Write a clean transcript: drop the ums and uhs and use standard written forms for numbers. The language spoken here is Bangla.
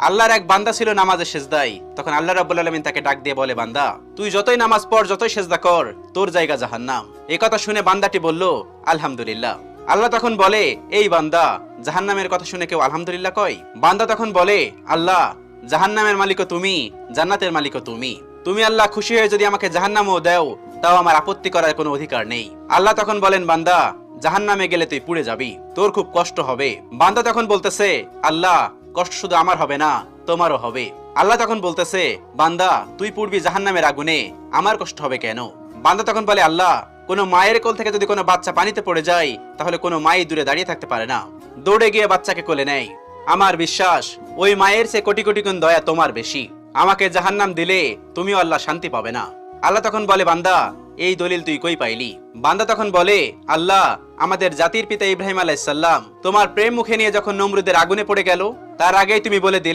আল্লাহর এক বান্দা ছিল নামাজে সেজদায়। তখন আল্লাহ রাব্বুল আলামিন তাকে ডাক দিয়ে বলে, বান্দা তুই যতই নামাজ পড়, যতই সেজদা কর, তোর জায়গা জাহান্নাম। এই কথা শুনে বান্দাটি বলল, আলহামদুলিল্লাহ। আল্লাহ তখন বলে, এই বান্দা, জাহান্নামের কথা শুনে কেউ আলহামদুলিল্লাহ কয়? বান্দা তখন বলে, আল্লাহ, জাহান্নামের মালিকও তুমি, জান্নাতের মালিকও তুমি। তুমি আল্লাহ খুশি হয়ে যদি আমাকে জাহান্নামও দাও, তাও আমার আপত্তি করার কোনো অধিকার নেই। আল্লাহ তখন বলেন, বান্দা, জাহান্নামে গেলে তুই পুড়ে যাবি, তোর খুব কষ্ট হবে। বান্দা তখন বলতেছে, আল্লাহ, কষ্ট শুধু আমার হবে না, তোমারও হবে। আল্লাহ তখন বলতেছে, বান্দা, তুই পুড়বি জাহান্নামের আগুনে, আমার কষ্ট হবে কেন? বান্দা তখন বলে, আল্লাহ, কোনো মায়ের কোল থেকে যদি কোনো বাচ্চা পানিতে পড়ে যায়, তাহলে কোনো মাই দূরে দাঁড়িয়ে থাকতে পারে না, দৌড়ে গিয়ে বাচ্চাকে কোলে নেয়। আমার বিশ্বাস, ওই মায়ের চেয়ে কোটি কোটি গুণ দয়া তোমার বেশি। আমাকে জাহান্নাম দিলে তুমিও আল্লাহ শান্তি পাবে না। আল্লাহ তখন বলে, বান্দা, এই দলিল তুই কই পাইলি? বান্দা তখন বলে, আল্লাহ, আমাদের জাতির পিতা ইব্রাহিম আলাইহিস সালাম তোমার প্রেম মুখে নিয়ে যখন নমরুদের আগুনে পড়ে গেল, তার আগেই তুমি বলে দিলে